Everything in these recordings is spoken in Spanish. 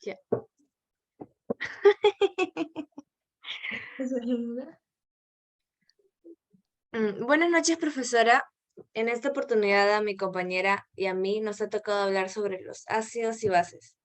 Ya. Buenas noches, profesora. En esta oportunidad a mi compañera y a mí nos ha tocado hablar sobre los ácidos y bases.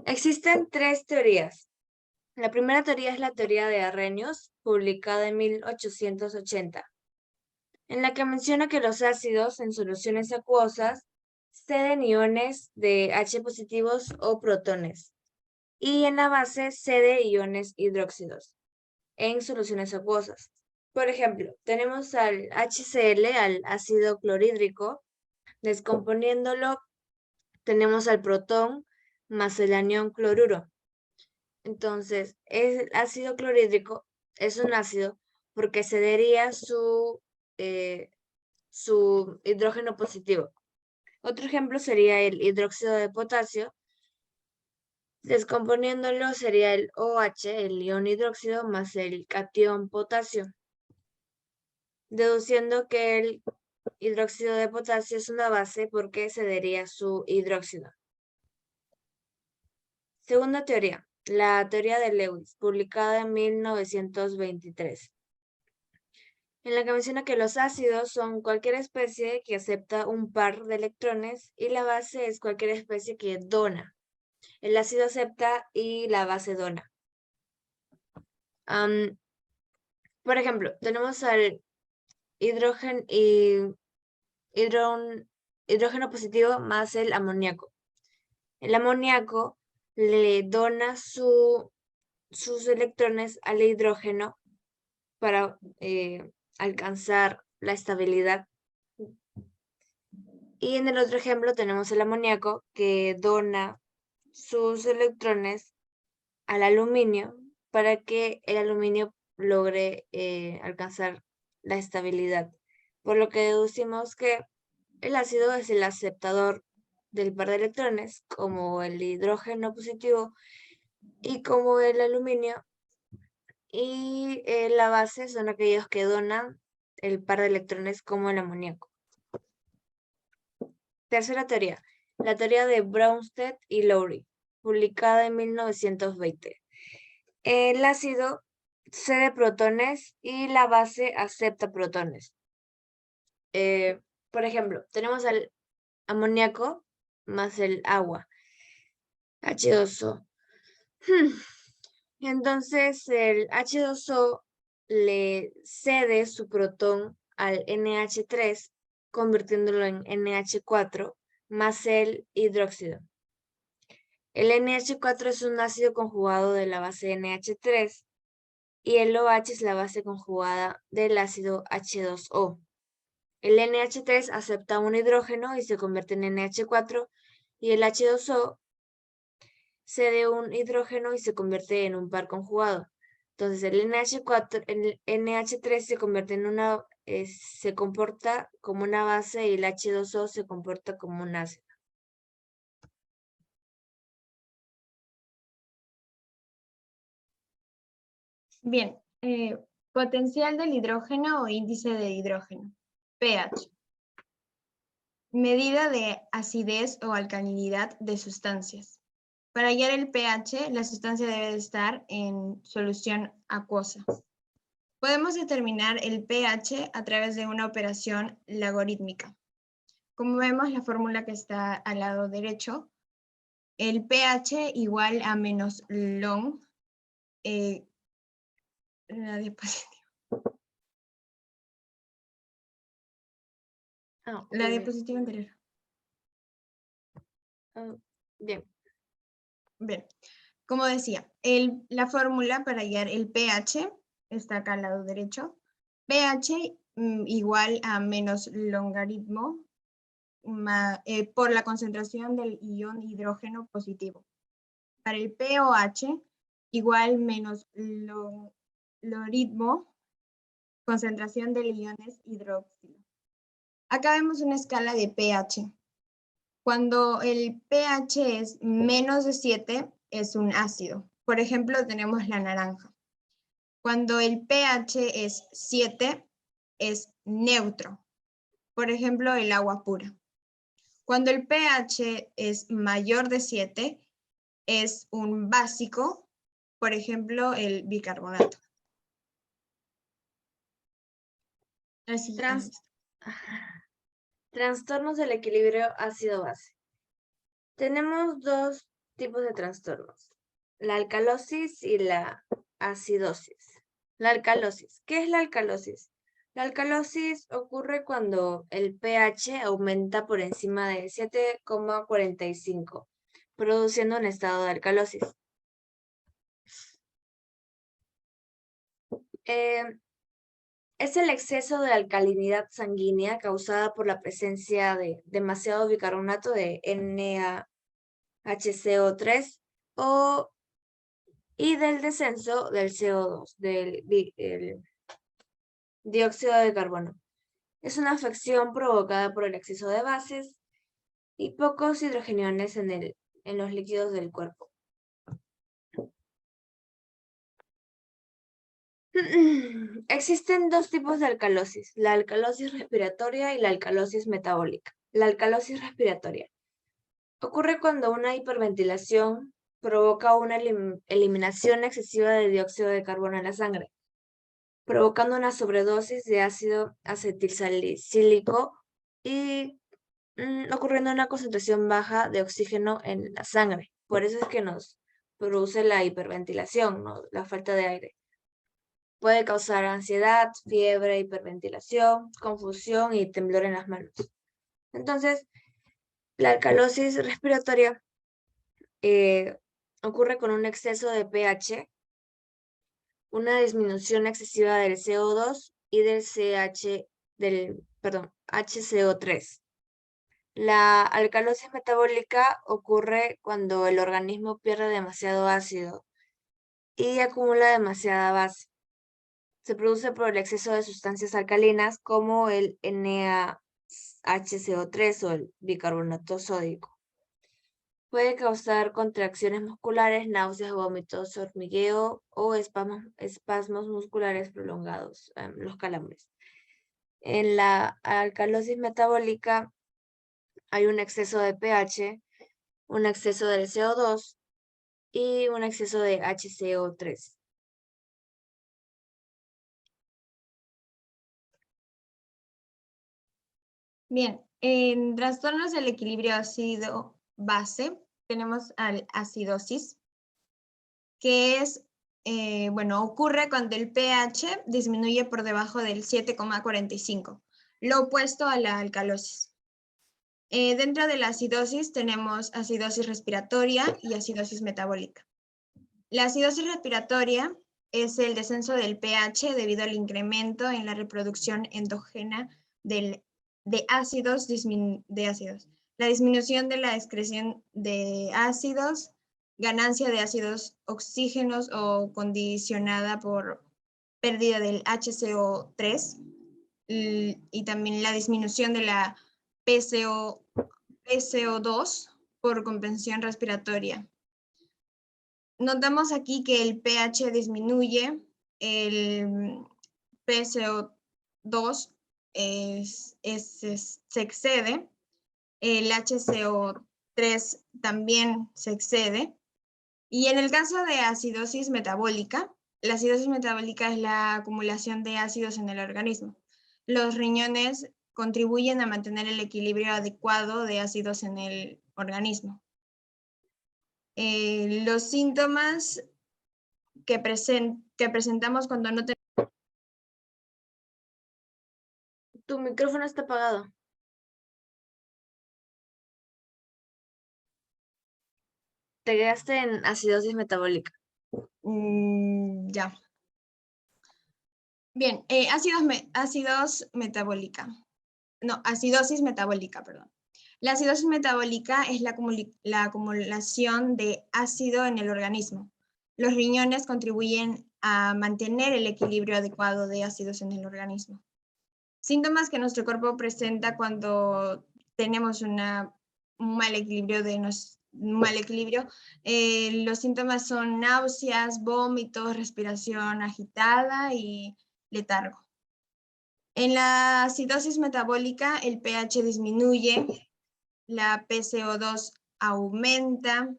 Existen tres teorías. La primera teoría es la teoría de Arrhenius, publicada en 1880, en la que menciona que los ácidos en soluciones acuosas ceden iones de H positivos o protones, y en la base cede iones hidróxidos en soluciones acuosas. Por ejemplo, tenemos al HCl, al ácido clorhídrico, descomponiéndolo tenemos al protón más el anión cloruro. Entonces, el ácido clorhídrico es un ácido porque cedería su hidrógeno positivo. Otro ejemplo sería el hidróxido de potasio. Descomponiéndolo sería el OH, el ion hidróxido, más el catión potasio. Deduciendo que el hidróxido de potasio es una base porque cedería su hidróxido. Segunda teoría, la teoría de Lewis, publicada en 1923, en la que menciona que los ácidos son cualquier especie que acepta un par de electrones y la base es cualquier especie que dona. El ácido acepta y la base dona. Por ejemplo, tenemos al hidrógeno positivo más el amoníaco. El amoníaco le dona sus electrones al hidrógeno para alcanzar la estabilidad. Y en el otro ejemplo tenemos el amoníaco que dona sus electrones al aluminio para que el aluminio logre alcanzar la estabilidad. Por lo que deducimos que el ácido es el aceptador del par de electrones, como el hidrógeno positivo y como el aluminio, y la base son aquellos que donan el par de electrones como el amoníaco. Tercera teoría, la teoría de Bronsted y Lowry, publicada en 1920. El ácido cede protones y la base acepta protones. Por ejemplo, tenemos al amoníaco más el agua, H2O. Entonces el H2O le cede su protón al NH3, convirtiéndolo en NH4 más el hidróxido. El NH4 es un ácido conjugado de la base NH3 y el OH es la base conjugada del ácido H2O. El NH3 acepta un hidrógeno y se convierte en NH4 y el H2O cede un hidrógeno y se convierte en un par conjugado. Entonces el NH3 se convierte en se comporta como una base y el H2O se comporta como un ácido. Bien, potencial del hidrógeno o índice de hidrógeno, pH. Medida de acidez o alcalinidad de sustancias. Para hallar el pH, la sustancia debe de estar en solución acuosa. Podemos determinar el pH a través de una operación logarítmica. Como vemos, la fórmula que está al lado derecho, el pH igual a menos ln, la diapositiva. La diapositiva anterior. Bien. Bien, como decía, la fórmula para hallar el pH está acá al lado derecho. pH igual a menos logaritmo por la concentración del ion hidrógeno positivo. Para el pOH igual menos logaritmo concentración de iones hidróxido. Acá vemos una escala de pH. Cuando el pH es menos de 7, es un ácido. Por ejemplo, tenemos la naranja. Cuando el pH es 7, es neutro. Por ejemplo, el agua pura. Cuando el pH es mayor de 7, es un básico. Por ejemplo, el bicarbonato. Así. Trastornos del equilibrio ácido-base. Tenemos dos tipos de trastornos, la alcalosis y la acidosis. La alcalosis. ¿Qué es la alcalosis? La alcalosis ocurre cuando el pH aumenta por encima de 7,45, produciendo un estado de alcalosis. Es el exceso de alcalinidad sanguínea causada por la presencia de demasiado bicarbonato de NaHCO3 y del descenso del CO2, del dióxido de carbono. Es una afección provocada por el exceso de bases y pocos hidrogeniones en los líquidos del cuerpo. Existen dos tipos de alcalosis, la alcalosis respiratoria y la alcalosis metabólica. La alcalosis respiratoria ocurre cuando una hiperventilación provoca una eliminación excesiva de dióxido de carbono en la sangre, provocando una sobredosis de ácido acetilsalicílico y ocurriendo una concentración baja de oxígeno en la sangre. Por eso es que nos produce la hiperventilación, ¿no? La falta de aire. Puede causar ansiedad, fiebre, hiperventilación, confusión y temblor en las manos. Entonces, la alcalosis respiratoria ocurre con un exceso de pH, una disminución excesiva del CO2 y del HCO3. La alcalosis metabólica ocurre cuando el organismo pierde demasiado ácido y acumula demasiada base. Se produce por el exceso de sustancias alcalinas como el NaHCO3 o el bicarbonato sódico. Puede causar contracciones musculares, náuseas, vómitos, hormigueo o espasmos musculares prolongados, los calambres. En la alcalosis metabólica hay un exceso de pH, un exceso del CO2 y un exceso de HCO3. Bien, en trastornos del equilibrio ácido-base tenemos al acidosis, que es, ocurre cuando el pH disminuye por debajo del 7,45, lo opuesto a la alcalosis. Dentro de la acidosis tenemos acidosis respiratoria y acidosis metabólica. La acidosis respiratoria es el descenso del pH debido al incremento en la reproducción endógena de ácidos. La disminución de la excreción de ácidos, ganancia de ácidos oxígenos o condicionada por pérdida del HCO3 y también la disminución de la PCO2 por compensación respiratoria. Notamos aquí que el pH disminuye, el PCO2 se excede, el HCO3 también se excede. Y en el caso de acidosis metabólica, la acidosis metabólica es la acumulación de ácidos en el organismo. Los riñones contribuyen a mantener el equilibrio adecuado de ácidos en el organismo. Los síntomas que presentamos cuando no tenemos... Tu micrófono está apagado. Te quedaste en acidosis metabólica. Ya. Bien, acidosis metabólica, perdón. La acidosis metabólica es la acumulación de ácido en el organismo. Los riñones contribuyen a mantener el equilibrio adecuado de ácidos en el organismo. Síntomas que nuestro cuerpo presenta cuando tenemos un mal equilibrio mal equilibrio, los síntomas son náuseas, vómitos, respiración agitada y letargo. En la acidosis metabólica, el pH disminuye, la PCO2 aumenta,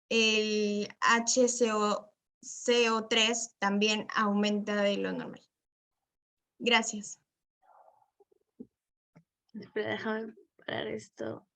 el HCO3 también aumenta de lo normal. Gracias. Espera, déjame parar esto.